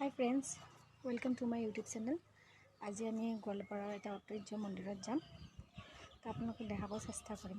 Hi friends, welcome to my YouTube channel. আজি আমি গোৱালপাৰাৰ এটা ঐতিহ্য মন্দিৰত যাম। আপোনালোকক দেখাব চেষ্টা কৰিম।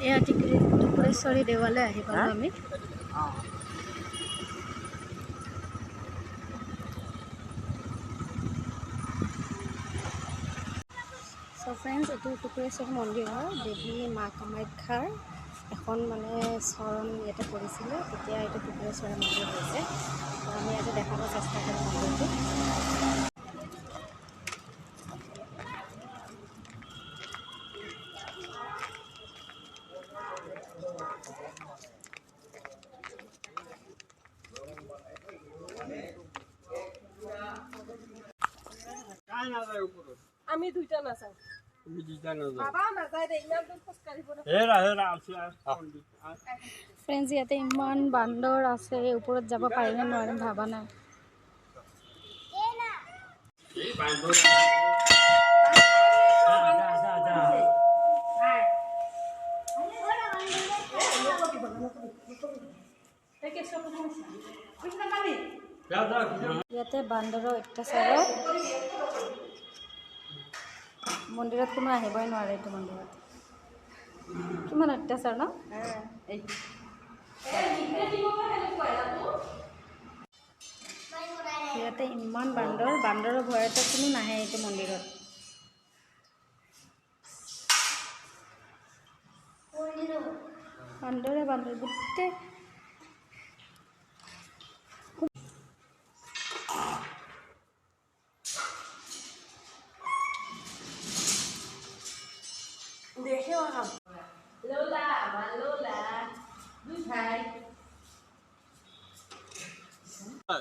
এয়া টুকুৰেশ্বৰী দেৱালয় আহি পালোঁ আমি। চ' ফ্ৰেণ্ডছ, এইটো টুকুৰেশ্বৰী মন্দিৰ হয়। দেৱী মা কামাখ্যাৰ এখন চৰণ ইয়াতে পৰিছিলে, তেতিয়া এইটো টুকুৰেশ্বৰী মন্দিৰ হৈছে। আমি ইয়াতে দেখাব চেষ্টা কৰিম মন্দিৰটো। আমি দুইটা নাচাওঁ। ফ্ৰেণ্ডছ, ইয়াতে ইমান বান্দৰ আছে, ওপৰত যাব পাৰিম নে নোৱাৰিম ভাবা নাই। ইয়াতে বান্দৰৰ অত্যাচাৰত মন্দিৰত কোনো আহিবই নোৱাৰে। এইটো মন্দিৰত কিমান অত্যাচাৰ ন। ইয়াতে ইমান বান্দৰৰ ভয়তে কোনো নাহে এইটো মন্দিৰত। বান্দৰ গোটেই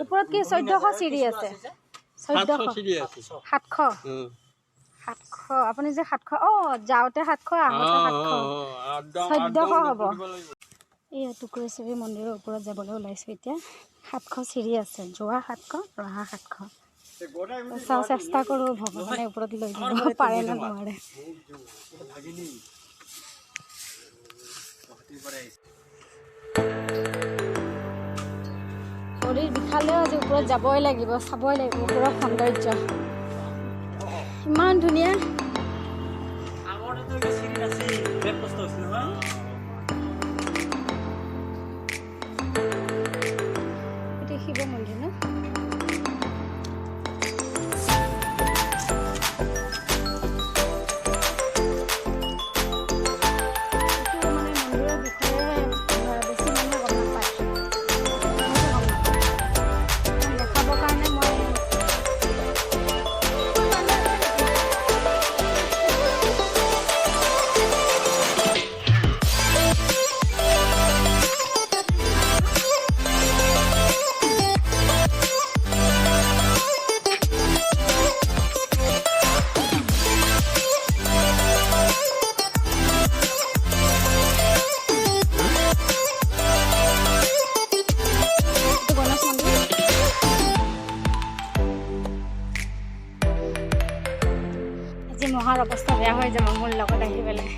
ওপৰত কি 1400 চিৰি আছে? 700। আপুনি যে 700 যাওঁতে 700 আহোঁতে 700 হ'ব। এই টুকুৰেশ্বৰী মন্দিৰৰ ওপৰত যাবলৈ ওলাইছোঁ এতিয়া। 700 চিৰি আছে, যোৱা 700 ৰহা 700। চাওঁ, চেষ্টা কৰোঁ ভগৱানে ওপৰত লৈ যাব পাৰে নে নোৱাৰে। শৰীৰ বিষালেও আজি ওপৰত যাবই লাগিব, চাবই লাগিব ওপৰৰ সৌন্দৰ্য ইমান ধুনীয়া। এইটো শিৱ মন্দিৰ ন। মহাৰ অৱস্থা বেয়া হৈ যাব মোৰ লগত আহি পেলাই।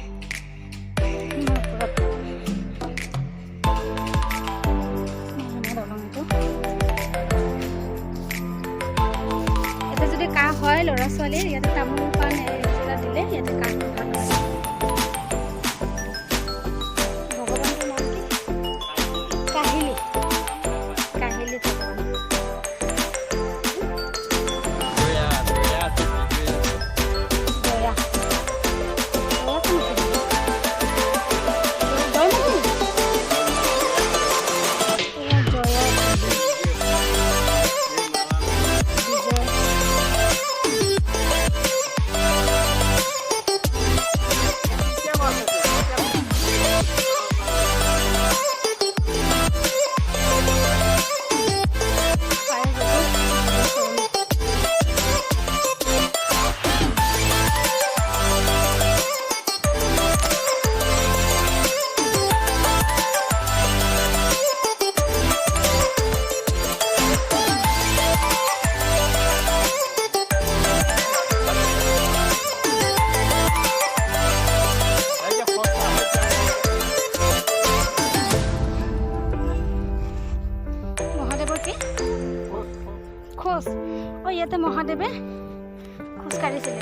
ইয়াতে যদি কাহ হয় ল'ৰা ছোৱালীৰ, ইয়াতে তামোল পাণ দিলে ইয়াতে কাহ খোজ ইয়াতে মহাদেৱে খোজ কাঢ়িছিলে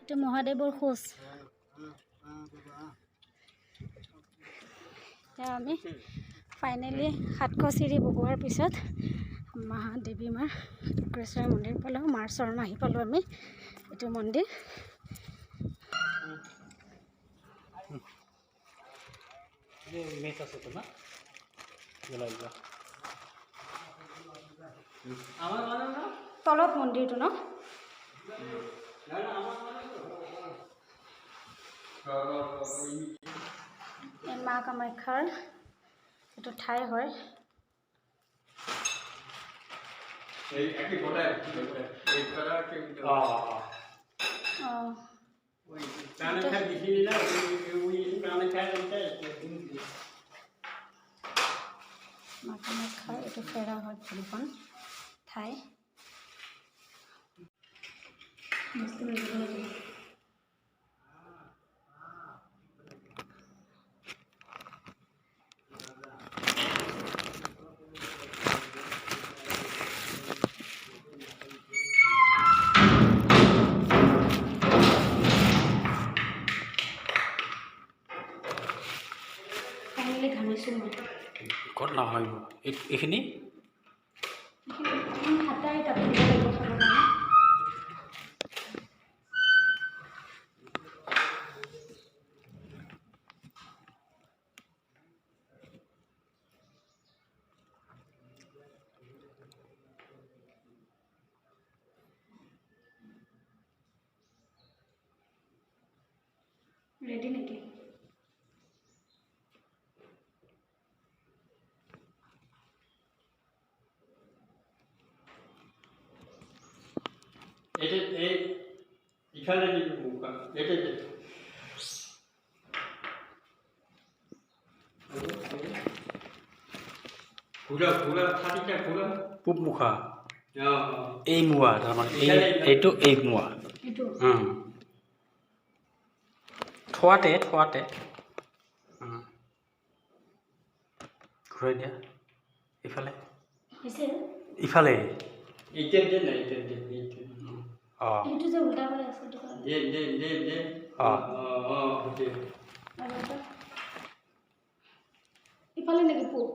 এইটো মহাদেৱৰ খোজ আমি ফাইনেলি 700 চিৰি বগোৱাৰ পিছত মহাদেৱী মাৰ টুক্ৰেশ্বৰ মন্দিৰ পালোঁ মাৰ চৰণ আহি পালোঁ আমি এইটো মন্দিৰ তলত মন্দিৰটো ন মা কামাখ্যাৰ এইটো ঠাই হয় মা কামাখ্যাৰ এইটো ফেৰা হয় ভৰিখন ঠাই ক'ত নহয় এইখিনি ৰেডি নেকি ইফালে দিবি মুখা এটা ঘূৰা ঘূৰা খাটিটা ঘূৰা পূব মুখা এই মোৱা তাৰমানে এইটো এই মোৱা থোৱাতে ঘূৰাই দিয়া ইফালে ইফালে নেকি পূব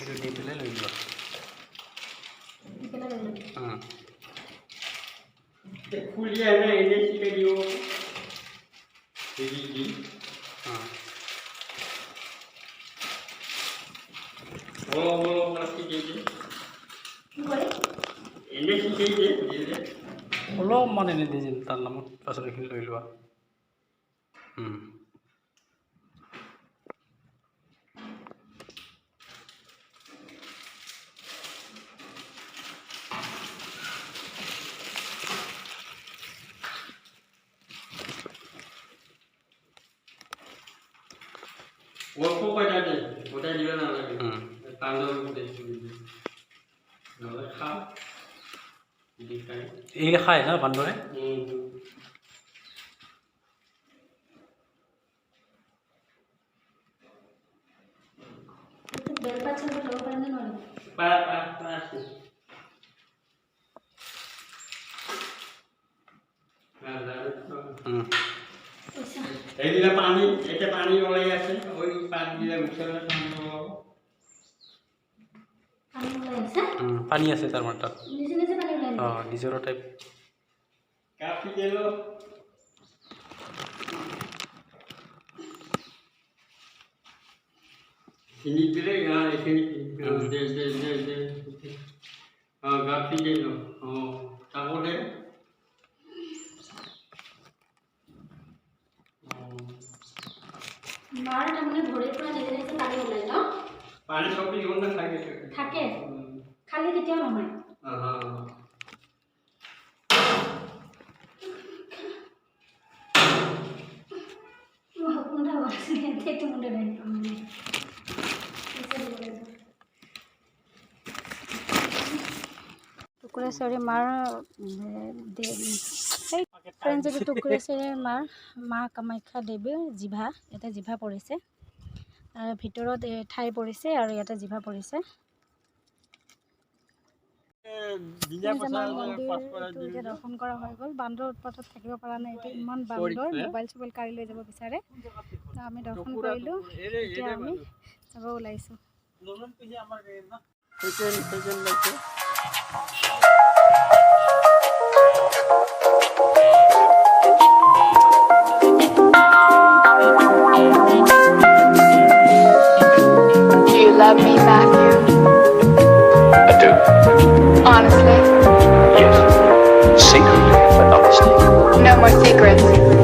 এইটো দি পেলাই লৈ যোৱা খুলিয়া না এনে শিখে দিও দিদি বলো মাসি দিদি এনে শিখে দিদি অলপমান এনে দি যেন তাৰ নামত পাছত এইখিনি লৈ লোৱা অল্প কয়টা দে ওটা দিবে না লাগে তান্দৰ মধ্যে নহলে খা এইগিলা খায় না বান্দৰে এইগিলা পানী এটা পানী ওলাই আছে ওই পানী গিলা মুখেৰ পানী আছে তাৰমানে তাত নিজৰ টাইপ কাপি দিল Sini pilih ya, sini. Deh. Gak pilih lo. Takut deh. মাৰ তাৰমানে ভৰিৰ পৰা নিজে নিজে পানী ওলাই ন পানী সব ইমান না থাকে থাকে খালি তেতিয়াও নহয় টুকুৰেশ্বৰী মাৰ ফ্ৰেণ্ড যদি টুকুৰেশ্বৰী মাৰ মা কামাখ্যা দেৱীৰ জিভা ইয়াতে জিভা পৰিছে আৰু ভিতৰত ঠাই পৰিছে আৰু ইয়াতে জিভা পৰিছে মন্দিৰটো দৰ্শন কৰা হৈ গ'ল বান্দৰ উৎপাতত থাকিব পৰা নাই এতিয়া ইমান বান্দৰ মোবাইল চোবাইল কাঢ়ি লৈ যাব বিচাৰে তো আমি দৰ্শন কৰিলোঁ এতিয়া আমি যাব ওলাইছোঁ Do you love me, Matthew? I do. Honestly? Yes. Secretly, but honestly. No more secrets.